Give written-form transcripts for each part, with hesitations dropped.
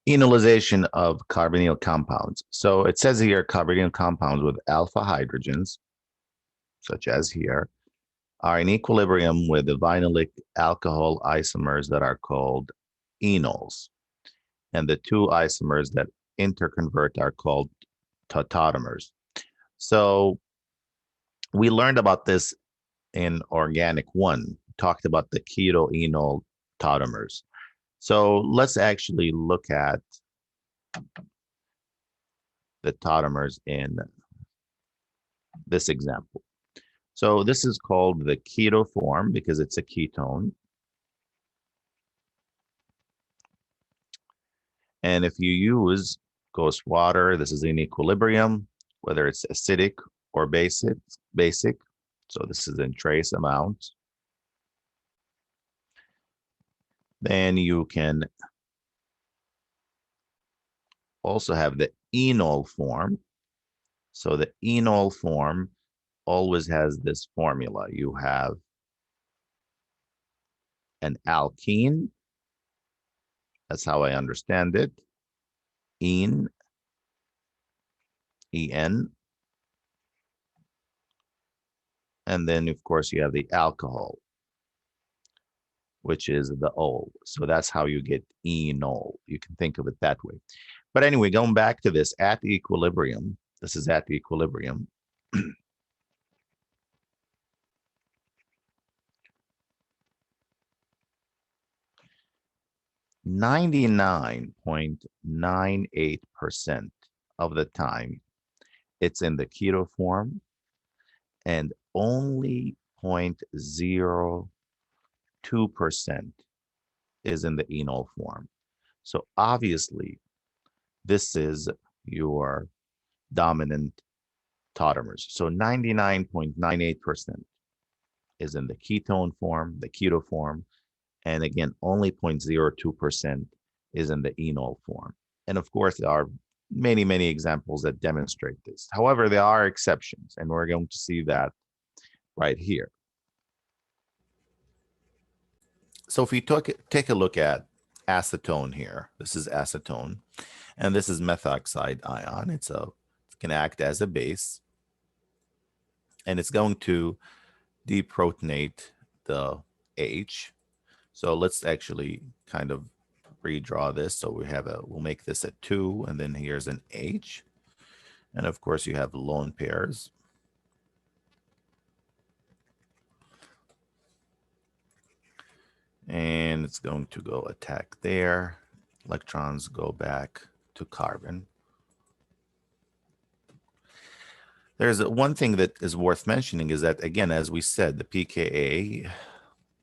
Enolization of carbonyl compounds. So it says here carbonyl compounds with alpha hydrogens, such as here, are in equilibrium with the vinylic alcohol isomers that are called enols. And the two isomers that interconvert are called tautomers. So we learned about this in organic 1, talked about the keto enol tautomers. So let's actually look at the tautomers in this example. So this is called the keto form because it's a ketone. And if you use ghost water, this is in equilibrium, whether it's acidic or basic. So this is in trace amounts. Then you can also have the enol form. So the enol form always has this formula. You have an alkene. That's how I understand it. En, En. And then, of course, you have the alcohol, which is the ol. So that's how you get enol. You can think of it that way. But anyway, going back to this, at equilibrium, this is at equilibrium. 99.98% of the time, it's in the keto form, and only 0.02% is in the enol form. So obviously, this is your dominant tautomers. So 99.98% is in the ketone form, the keto form, and again, only 0.02% is in the enol form. And of course, there are many, many examples that demonstrate this. However, there are exceptions, and we're going to see that right here. So if we take a look at acetone here, this is acetone, and this is methoxide ion. It can act as a base, and it's going to deprotonate the H. So let's actually kind of redraw this. So we'll make this a 2, and then here's an H. And of course you have lone pairs. And it's going to go attack there. Electrons go back to carbon. There's one thing that is worth mentioning is that, again, as we said, the pKa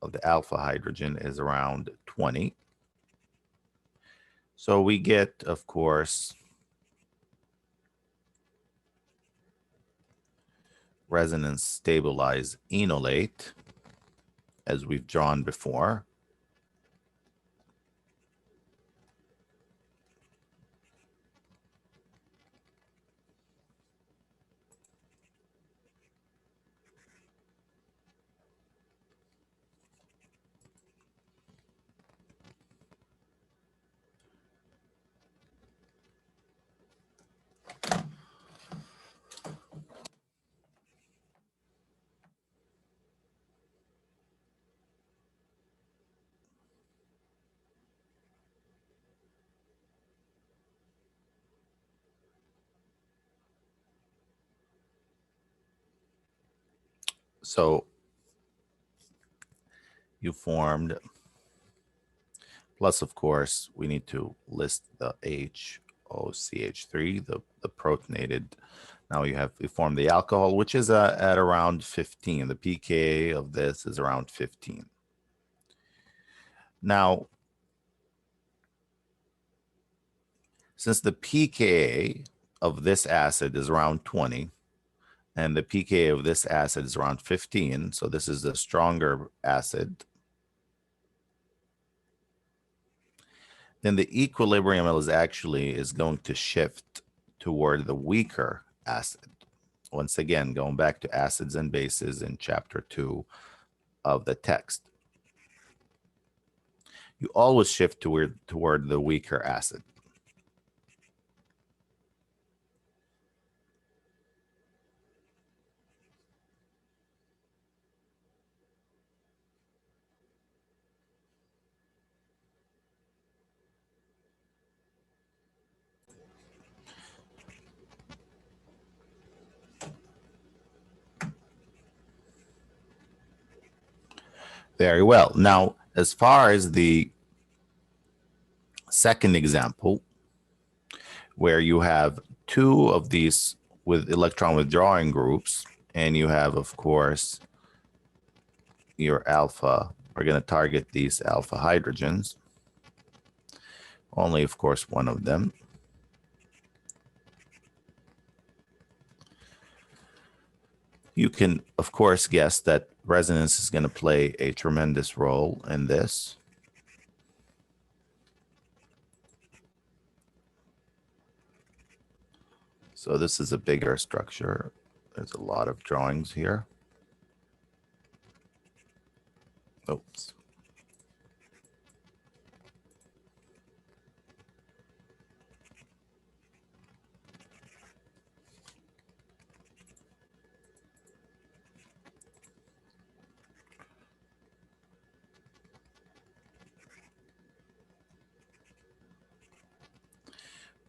of the alpha hydrogen is around 20. So we get, of course, resonance stabilized enolate, as we've drawn before. So you formed, plus of course, we need to list the HOCH3, the protonated. Now you form the alcohol, which is at around 15. The pKa of this is around 15. Now, since the pKa of this acid is around 20, and the pKa of this acid is around 15, so this is the stronger acid, then the equilibrium is going to shift toward the weaker acid. Once again, going back to acids and bases in chapter 2 of the text. You always shift toward the weaker acid. Very well. Now, as far as the second example, where you have two of these with electron withdrawing groups, and you have, of course, your alpha. We're going to target these alpha hydrogens. Only, of course, one of them. You can, of course, guess that resonance is going to play a tremendous role in this. So this is a bigger structure. There's a lot of drawings here. Oops.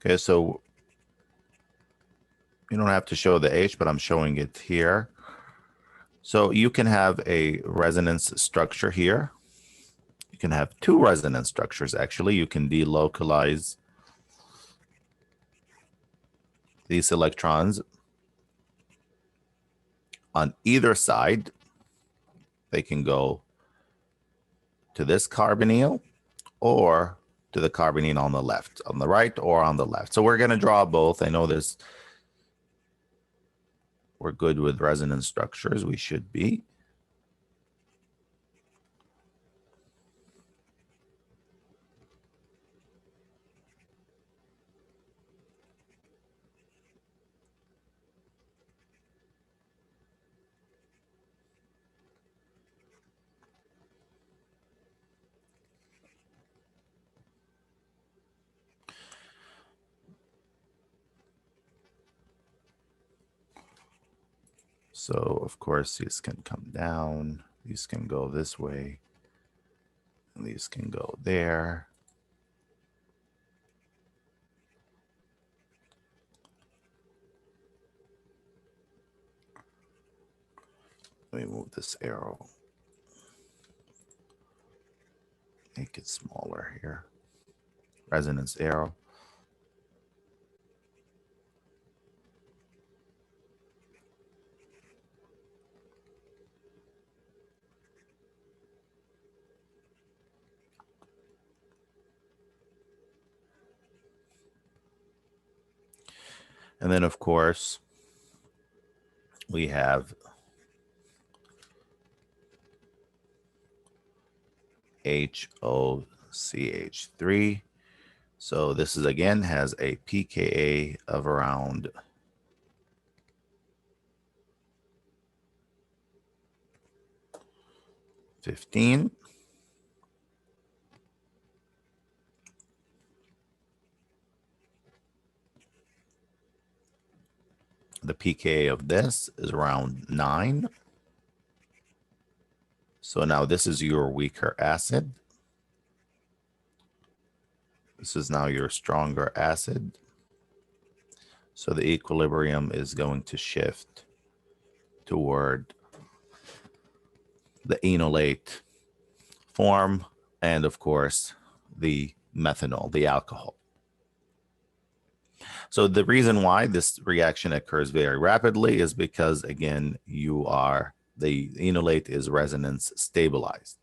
Okay, so you don't have to show the H, but I'm showing it here. So you can have a resonance structure here. You can have two resonance structures, actually. You can delocalize these electrons on either side. They can go to this carbonyl or to the carbonyl on the left, on the right or on the left. So we're going to draw both. I know this. We're good with resonance structures. We should be. So, of course, these can come down. These can go this way. And these can go there. Let me move this arrow. Make it smaller here. Resonance arrow. And then, of course, we have HOCH3. So this is, again, has a pKa of around 15. The pKa of this is around 9. So now this is your weaker acid. This is now your stronger acid. So the equilibrium is going to shift toward the enolate form and, of course, the methanol, the alcohol. So the reason why this reaction occurs very rapidly is because, again, the enolate is resonance stabilized.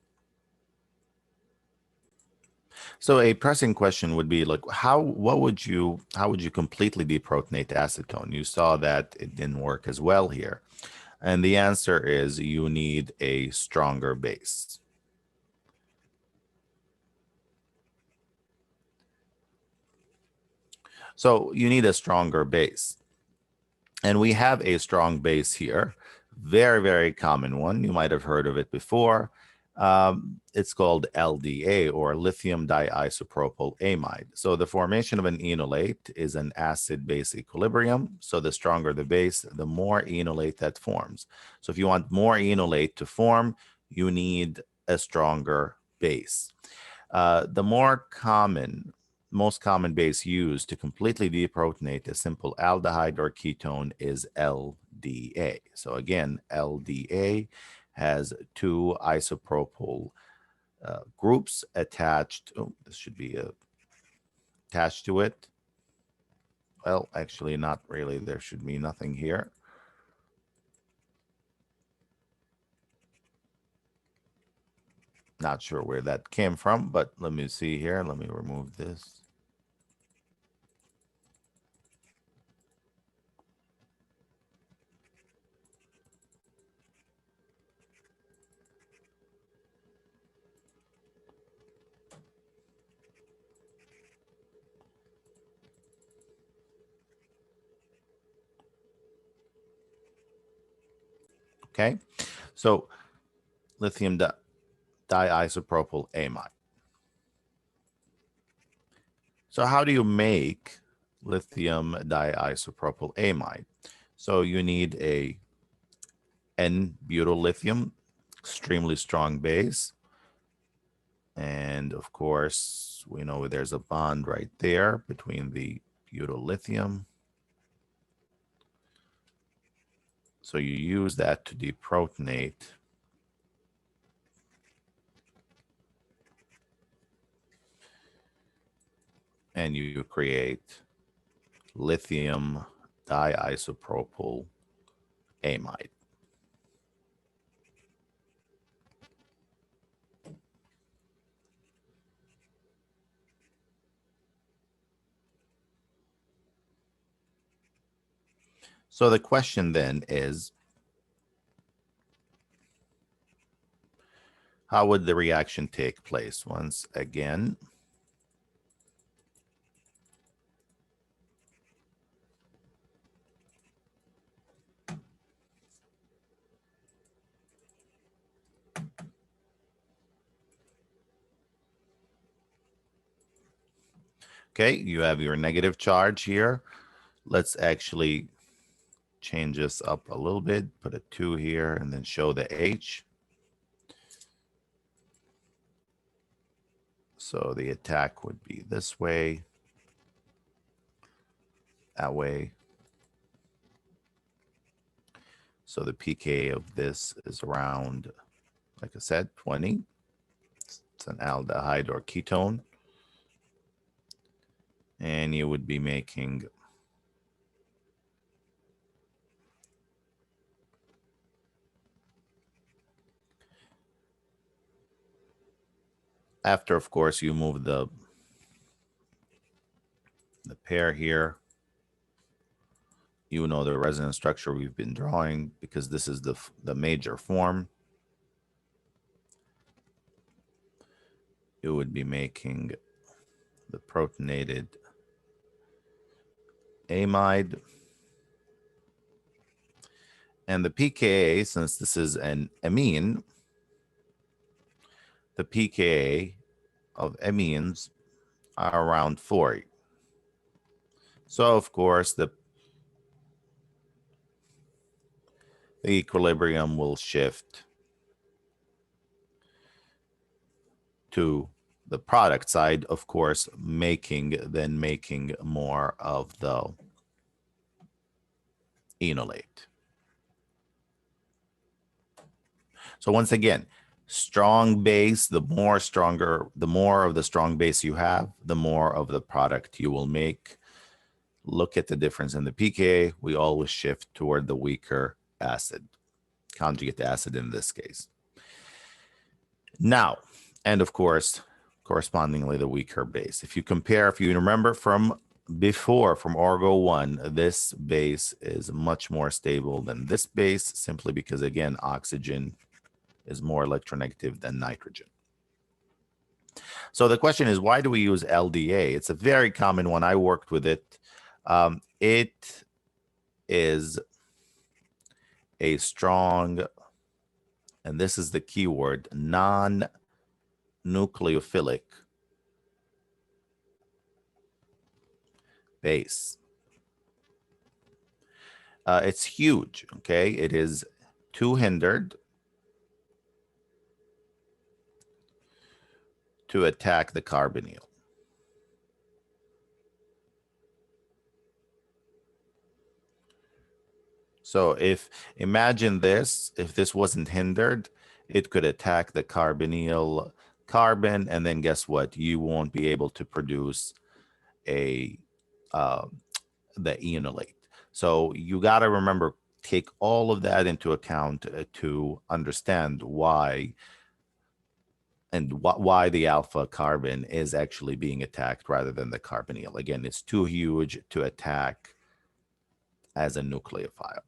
So a pressing question would be like, how would you completely deprotonate acetone? You saw that it didn't work as well here. And the answer is you need a stronger base. So you need a stronger base. And we have a strong base here. Very, very common one. You might have heard of it before. It's called LDA, or lithium diisopropyl amide. So the formation of an enolate is an acid-base equilibrium. So the stronger the base, the more enolate that forms. So if you want more enolate to form, you need a stronger base. The most common base used to completely deprotonate a simple aldehyde or ketone is LDA. So again, LDA has two isopropyl groups attached. Oh, this should be attached to it. Well, actually, not really. There should be nothing here. Not sure where that came from, but let me see here. Let me remove this. Okay, so lithium diisopropyl amide. So how do you make lithium diisopropyl amide? So you need a N-butyl lithium, extremely strong base. And of course, we know there's a bond right there between the butyl lithium. So you use that to deprotonate. And you create lithium diisopropyl amide. So the question then is, how would the reaction take place? Once again, okay, you have your negative charge here. Let's actually change this up a little bit, put a 2 here, and then show the H. So the attack would be this way, that way. So the pK of this is around, like I said, 20. It's an aldehyde or ketone. And you would be making after, of course, you move the pair here. You know the resonance structure we've been drawing because this is the major form. You would be making the protonated amide. And the pKa, since this is an amine, the pKa of amines are around 40. So, of course, the equilibrium will shift to the product side, of course, making more of the enolate. So once again, strong base, the more of the strong base you have, the more of the product you will make. Look at the difference in the pKa. We always shift toward the weaker acid, conjugate acid in this case. Now, and of course, correspondingly the weaker base. If you remember from before, from Orgo 1, this base is much more stable than this base, simply because, again, oxygen is more electronegative than nitrogen. So the question is, why do we use LDA? It's a very common one. I worked with it. It is a strong, and this is the key word, non-nucleophilic base. It's huge, okay? It is too hindered to attack the carbonyl. So if imagine this, if this wasn't hindered, it could attack the carbonyl carbon, and then guess what? You won't be able to produce a the enolate. So you got to remember, take all of that into account to understand why why the alpha carbon is actually being attacked rather than the carbonyl. Again, it's too huge to attack as a nucleophile.